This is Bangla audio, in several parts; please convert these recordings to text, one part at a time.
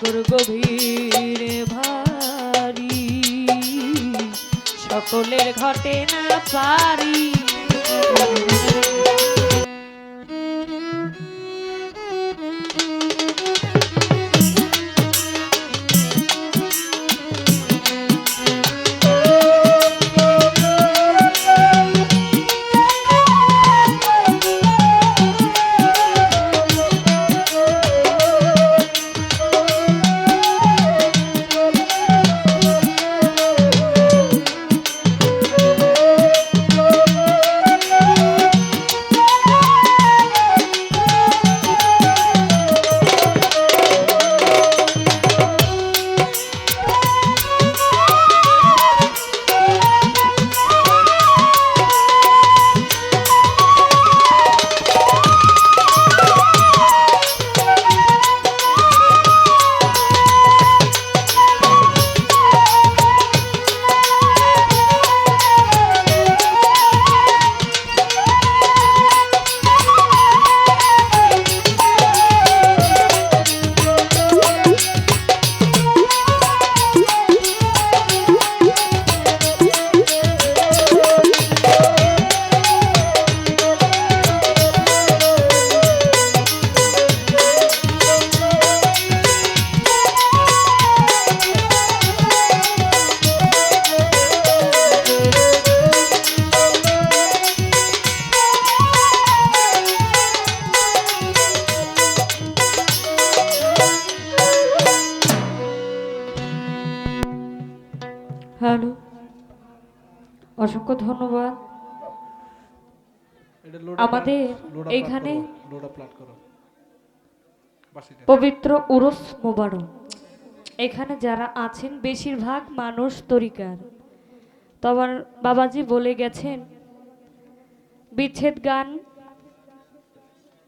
সাগর গভীর ভারী, সকলের ঘটে না পারি। হ্যালো, অসংখ্য ধন্যবাদ। আমাদের এইখানে পবিত্র উরুস মোবারক, এখানে যারা আছেন বেশিরভাগ মানুষ তরিকার। তো আমার বাবাজি বলে গেছেন বিচ্ছেদ গান,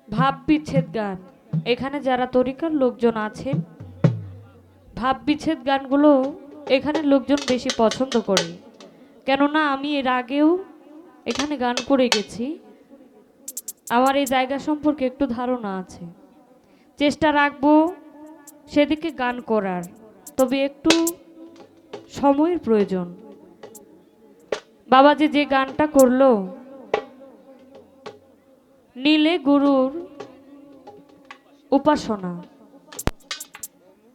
ভাব বিচ্ছেদ গান, এখানে যারা তরিকার লোকজন আছেন ভাব বিচ্ছেদ গানগুলো এখানে লোকজন বেশি পছন্দ করে। কেননা আমি এর আগেও এখানে গান করে গেছি, আমার এই জায়গা সম্পর্কে একটু ধারণা আছে। চেষ্টা রাখবো সেদিকে গান করার, তবে একটু সময়ের প্রয়োজন। বাবাজি যে গানটা করলো, নীলে গুরুর উপাসনা,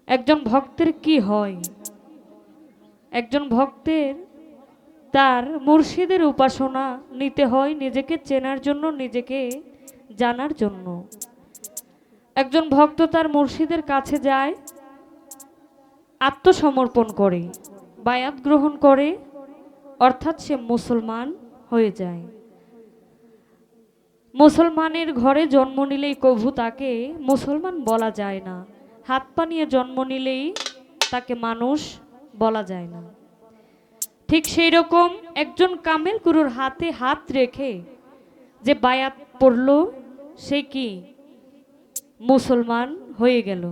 একজন ভক্তের কি হয়, একজন ভক্তের তার মুর্শিদের উপাসনা নিতে হয় নিজেকে চেনার জন্য, নিজেকে জানার জন্য। একজন ভক্ত তার মুর্শিদের কাছে যায়, আত্মসমর্পণ করে, বায়াত গ্রহণ করে, অর্থাৎ সে মুসলমান হয়ে যায়। মুসলমানের ঘরে জন্ম নিলেই কভু তাকে মুসলমান বলা যায় না, হাত পা নিয়ে জন্ম নিলেই তাকে মানুষ বলা যায় না। ঠিক সেই রকম একজন কামেল গুরুর হাতে হাত রেখে যে বায়াত পড়ল, সে কি মুসলমান হয়ে গেল।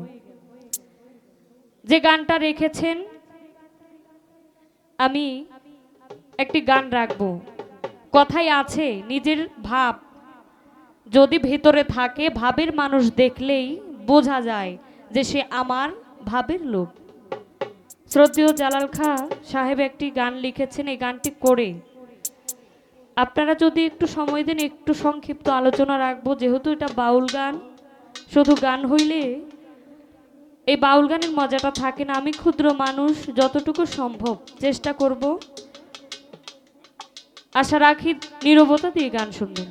যে গানটা রেখেছেন, আমি একটি গান রাখবো। কথাই আছে নিজের ভাব যদি ভেতরে থাকে, ভাবের মানুষ দেখলেই বোঝা যায় যে সে আমার ভাবের লোক। শ্রদ্ধেয় জালাল খাঁ সাহেব একটি গান লিখেছেন, এই গানটি করে আপনারা যদি একটু সময় দেন একটু সংক্ষিপ্ত আলোচনা রাখবো। যেহেতু এটা বাউল গান, শুধু গান হইলে এই বাউল গানের মজাটা থাকে না। আমি ক্ষুদ্র মানুষ, যতটুকু সম্ভব চেষ্টা করব। আশা রাখি নীরবতা দিয়ে গান শুনবেন।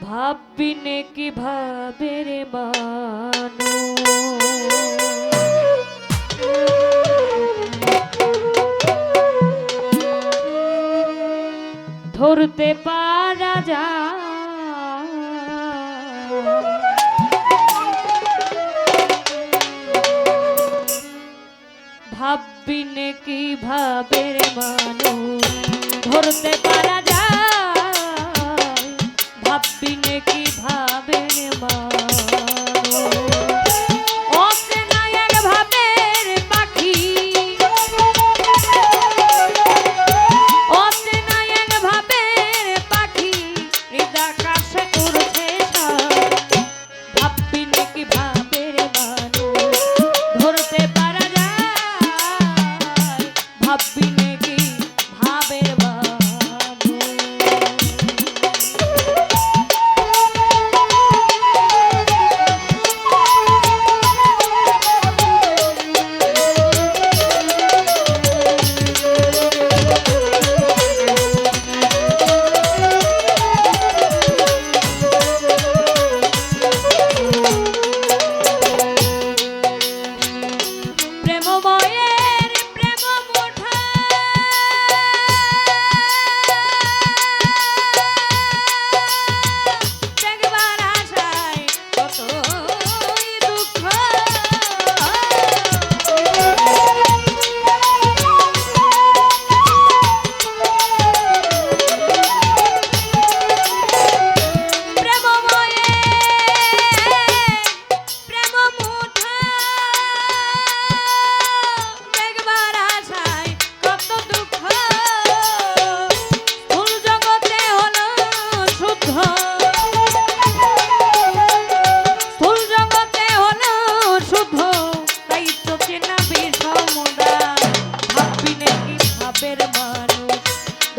ভাববিনে কিভাবে রে মানুষ, ধরতে পারা যায়। ভাববি নে কিভাবে মানুষ ধরতে পারা যায়, ভাববি নে কিভাবে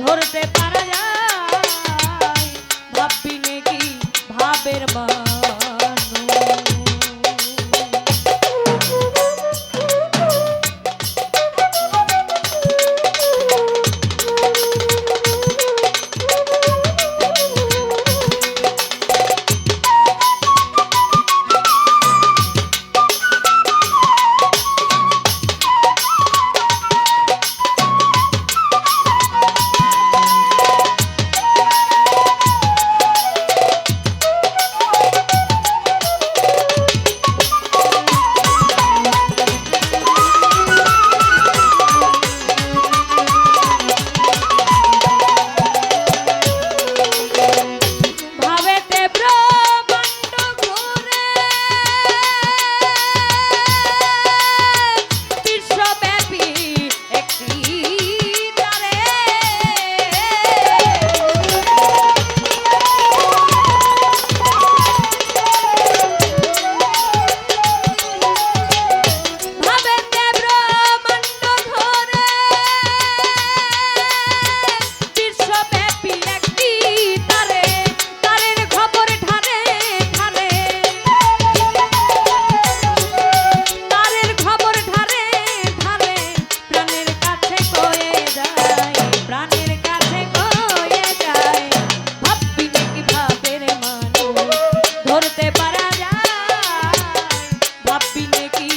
ধরতে পারা যায়, ভাববি নাকি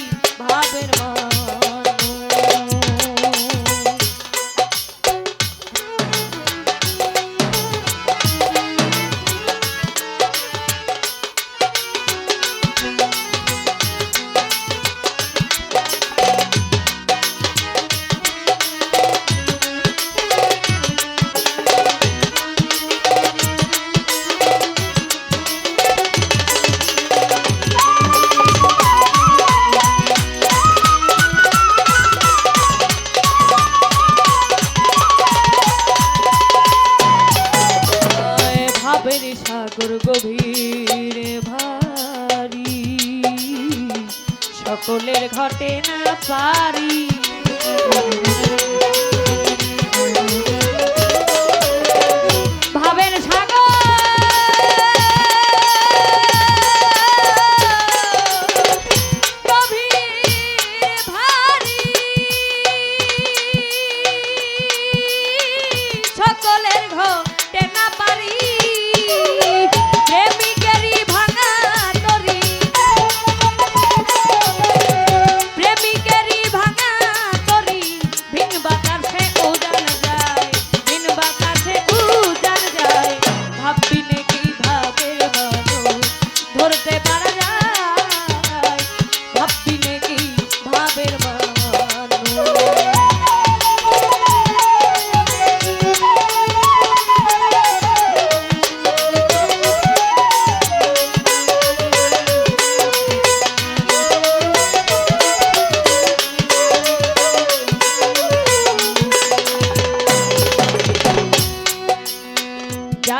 ভাবের সাগর গভীর ভারী, সকলের ঘটে না পারি। ভাবের সাগর গভীর ভারী, সকলের ঘটে না পারি। প্রেমিকেরই ভাঙা তরি ভিংবা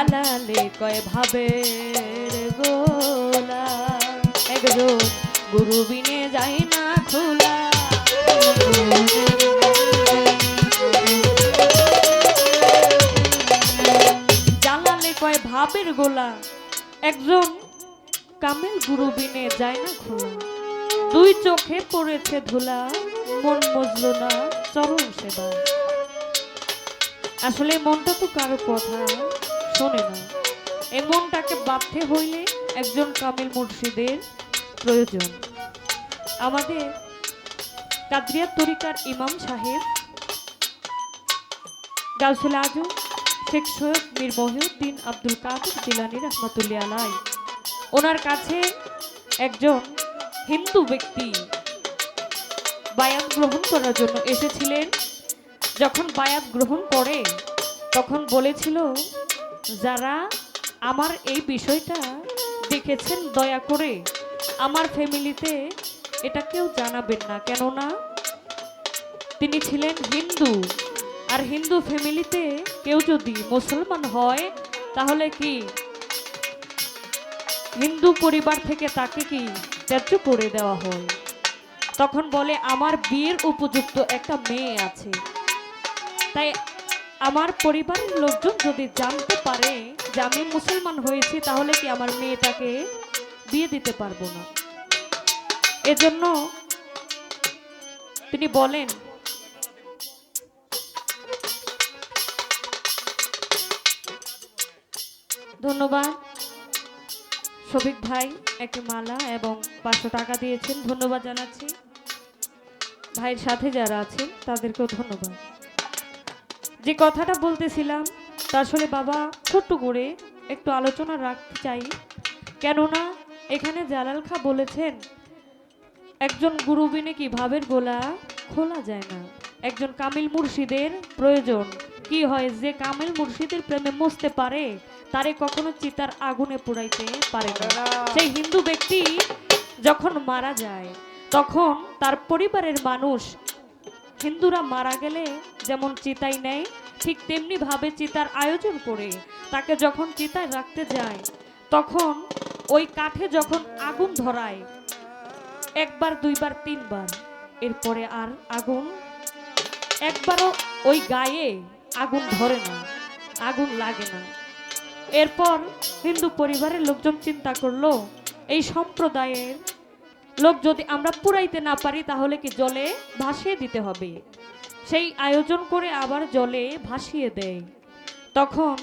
জ্বালালে কয় ভাবের গোলা, একজন গুরু বিনে যায় না খোলা। জ্বালালে কয় ভাবের গোলা, একজন কামেল গুরু বিনে যায় না খোলা। দুই চোখে পড়েছে ধুলা, মন মজল না চরণ সেবা। আসলে মনটা তো কারো কথা শোনে না, এই মনটাকে বাঁধতে হইলে একজন কামিল মুর্শিদের প্রয়োজন। আমাদের কাদরিয়া তরিকার ইমাম সাহেব গাউসুল আজম শেখ সৈয়দ মীর মহিউদ্দিন আব্দুল কাদের জিলানী রহমাতুল্লাহ আলাইহি, ওনার কাছে একজন হিন্দু ব্যক্তি বায়াত গ্রহণ করার জন্য এসেছিলেন। যখন বায়াত গ্রহণ করে তখন বলেছিল, যারা আমার এই বিষয়টা দেখেছেন দয়া করে আমার ফ্যামিলিতে এটা কেউ জানাবেন না, কেননা তিনি ছিলেন হিন্দু, আর হিন্দু ফ্যামিলিতে কেউ যদি মুসলমান হয় তাহলে কি হিন্দু পরিবার থেকে তাকে কি ত্যায্য করে দেওয়া হয়। তখন বলে, আমার বিয়ের উপযুক্ত একটা মেয়ে আছে, তাই আমার পরিবারের লোকজন যদি জানতে পারে যে আমি মুসলমান হয়েছি তাহলে কি আমার মেয়েটাকে বিয়ে দিতে পারবো না। এজন্য তিনি বলেন, ধন্যবাদ শফিক ভাই, একটি মালা এবং 500 টাকা দিয়েছেন, ধন্যবাদ জানাচ্ছি। ভাইয়ের সাথে যারা আছেন তাদেরকেও ধন্যবাদ। যে কথাটা বলতেছিলাম তা আসলে বাবা ছোট্ট করে একটু আলোচনা রাখতে চাই, কেননা এখানে জালাল খা বলেছেন একজন গুরু বিনে কি ভাবের গোলা খোলা যায় না, একজন কামিল মুর্শিদের প্রয়োজন। কি হয়, যে কামিল মুর্শিদের প্রেমে মস্তে পারে তারে কখনো চিতার আগুনে পোড়াইতে পারে না। সেই হিন্দু ব্যক্তি যখন মারা যায় তখন তার পরিবারের মানুষ হিন্দুরা মারা গেলে যেমন চিতাই নেয়, ঠিক তেমনি ভাবে চিতার আয়োজন করে তাকে যখন চিতায় রাখতে যায় তখন ওই কাঠে যখন আগুন ধরায় একবার, দুইবার, তিনবার, এরপরে আর আগুন একবারও ওই গায়ে আগুন ধরে না, আগুন লাগে না। এরপর হিন্দু পরিবারের লোকজন চিন্তা করলো, এই সম্প্রদায়ের লোক যদি আমরা পুরাইতে না পারি তাহলে কি জলে ভাসিয়ে দিতে হবে। সেই আয়োজন করে আবার জলে ভাসিয়ে দেয়। তখন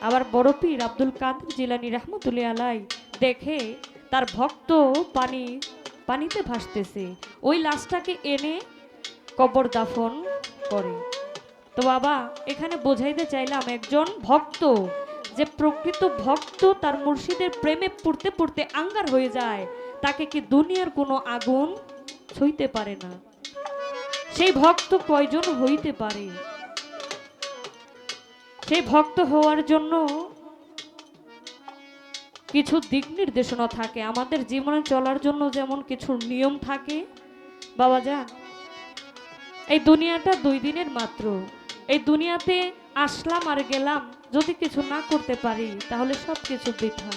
আবার বড় পীর আব্দুল কাদের জিলানী রহমাতুল্লাহ আলাইহি দেখে তার ভক্ত পানিতে ভাসতেছে, ওই লাশটাকে এনে কবর দাফন করে। তো বাবা এখানে বোঝাইতে চাইলাম, একজন ভক্ত যে প্রকৃত ভক্ত তার মুর্শিদের প্রেমে পড়তে পড়তে আঙ্গার হয়ে যায়, তাকে কি দুনিয়ার কোনো আগুন ছুঁইতে পারে না। সেই ভক্ত কয়জন হইতে পারে? সেই ভক্ত হওয়ার জন্য কিছু দিক নির্দেশনা থাকে, আমাদের জীবনে চলার জন্য যেমন কিছু নিয়ম থাকে। বাবা যান, এই দুনিয়াটা 2 দিনের মাত্র, এই দুনিয়াতে আসলাম আর গেলাম, যদি কিছু না করতে পারি তাহলে সব কিছু বৃথা।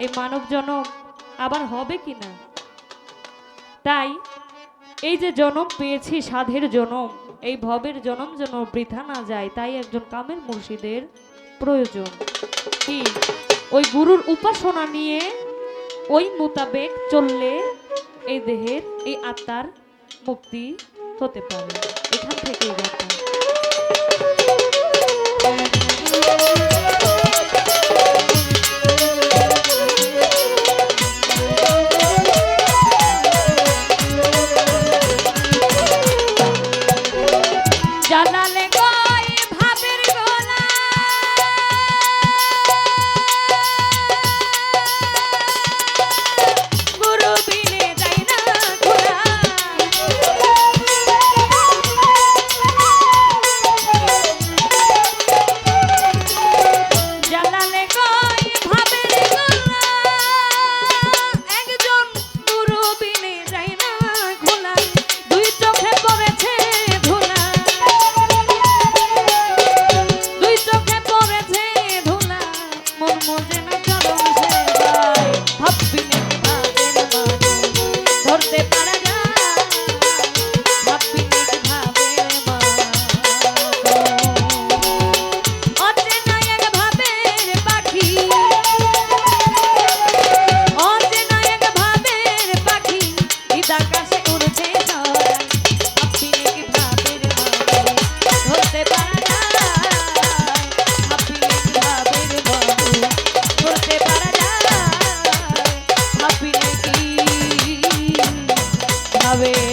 এই মানব জনম আবার হবে কি না? তাই এই যে জনম পেয়েছি সাধের জনম, এই ভবের জনম যেন বৃথা না যায়, তাই একজন কামেল মুর্শিদের প্রয়োজন। কি ওই গুরুর উপাসনা নিয়ে ওই মোতাবেক চললে এই দেহের এই আত্মার মুক্তি হতে পারে। এখান থেকে কথা জানালে কই ভাবের গোলা, গুরু বিনে যায় না খোলা। যাবে